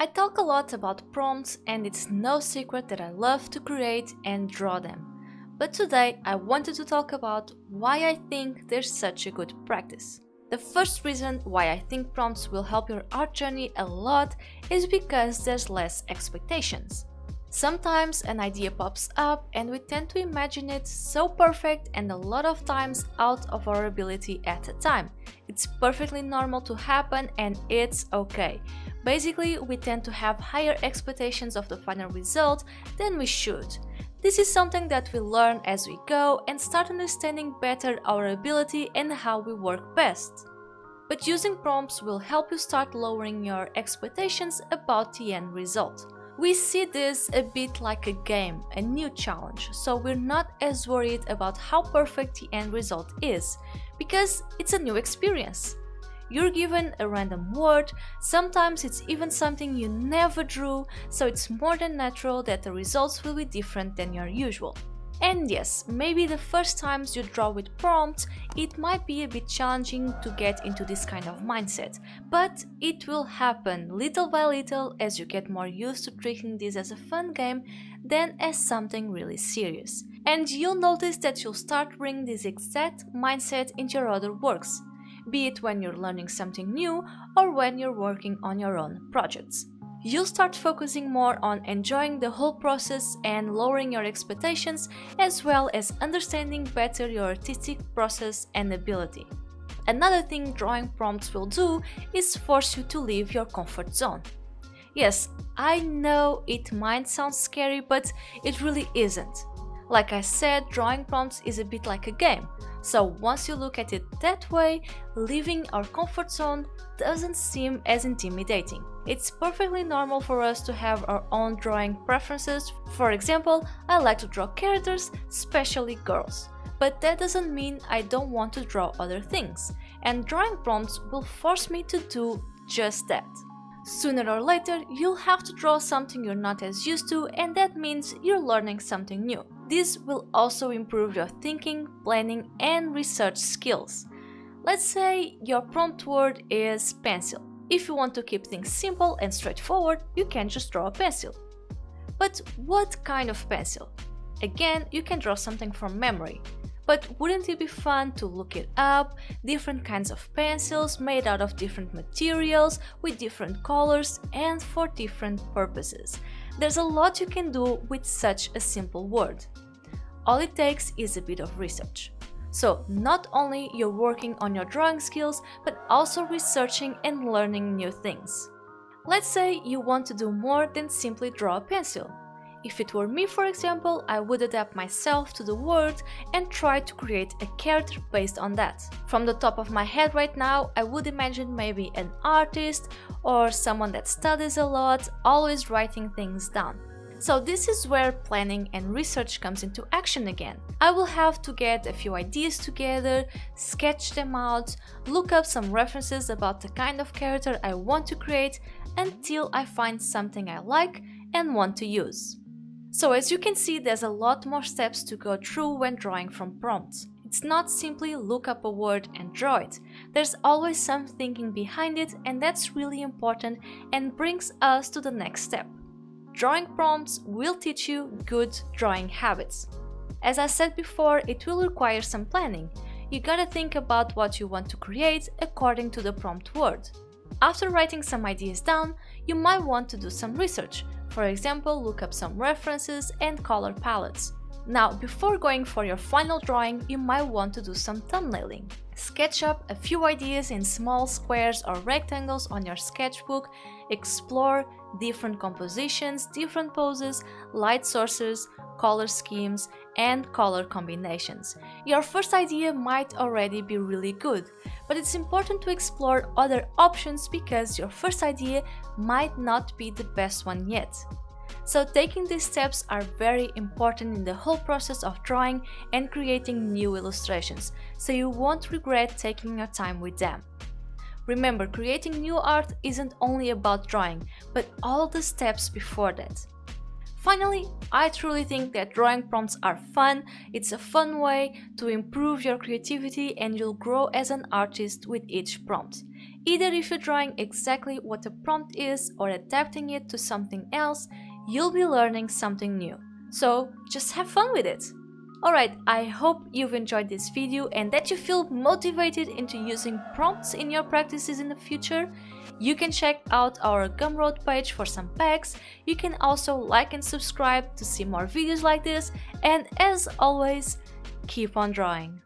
I talk a lot about prompts, and it's no secret that I love to create and draw them. But today I wanted to talk about why I think they're such a good practice. The first reason why I think prompts will help your art journey a lot is because there's less expectations. Sometimes an idea pops up and we tend to imagine it so perfect and a lot of times out of our ability at a time. It's perfectly normal to happen and it's okay. Basically, we tend to have higher expectations of the final result than we should. This is something that we learn as we go and start understanding better our ability and how we work best. But using prompts will help you start lowering your expectations about the end result. We see this a bit like a game, a new challenge, so we're not as worried about how perfect the end result is, because it's a new experience. You're given a random word, sometimes it's even something you never drew, so it's more than natural that the results will be different than your usual. And yes, maybe the first times you draw with prompts, it might be a bit challenging to get into this kind of mindset, but it will happen little by little as you get more used to treating this as a fun game than as something really serious. And you'll notice that you'll start bringing this exact mindset into your other works, be it when you're learning something new or when you're working on your own projects. You'll start focusing more on enjoying the whole process and lowering your expectations, as well as understanding better your artistic process and ability. Another thing drawing prompts will do is force you to leave your comfort zone. Yes, I know it might sound scary, but it really isn't. Like I said, drawing prompts is a bit like a game, so once you look at it that way, leaving our comfort zone doesn't seem as intimidating. It's perfectly normal for us to have our own drawing preferences. For example, I like to draw characters, especially girls. But that doesn't mean I don't want to draw other things, and drawing prompts will force me to do just that. Sooner or later, you'll have to draw something you're not as used to, and that means you're learning something new. This will also improve your thinking, planning, and research skills. Let's say your prompt word is pencil. If you want to keep things simple and straightforward, you can just draw a pencil. But what kind of pencil? Again, you can draw something from memory. But wouldn't it be fun to look it up? Different kinds of pencils made out of different materials, with different colors and for different purposes. There's a lot you can do with such a simple word. All it takes is a bit of research. So not only you're working on your drawing skills, but also researching and learning new things. Let's say you want to do more than simply draw a pencil. If it were me, for example, I would adapt myself to the word and try to create a character based on that. From the top of my head right now, I would imagine maybe an artist or someone that studies a lot, always writing things down. So this is where planning and research comes into action again. I will have to get a few ideas together, sketch them out, look up some references about the kind of character I want to create until I find something I like and want to use. So as you can see, there's a lot more steps to go through when drawing from prompts. It's not simply look up a word and draw it. There's always some thinking behind it, and that's really important and brings us to the next step. Drawing prompts will teach you good drawing habits. As I said before, it will require some planning. You gotta think about what you want to create according to the prompt word. After writing some ideas down, you might want to do some research. For example, look up some references and color palettes. Now, before going for your final drawing, you might want to do some thumbnailing. Sketch up a few ideas in small squares or rectangles on your sketchbook, explore different compositions, different poses, light sources, color schemes, and color combinations. Your first idea might already be really good, but it's important to explore other options because your first idea might not be the best one yet. So taking these steps are very important in the whole process of drawing and creating new illustrations, so you won't regret taking your time with them. Remember, creating new art isn't only about drawing, but all the steps before that. Finally, I truly think that drawing prompts are fun. It's a fun way to improve your creativity and you'll grow as an artist with each prompt. Either if you're drawing exactly what a prompt is or adapting it to something else, you'll be learning something new. So just have fun with it. Alright, I hope you've enjoyed this video and that you feel motivated into using prompts in your practices in the future. You can check out our Gumroad page for some packs. You can also like and subscribe to see more videos like this, and as always, keep on drawing.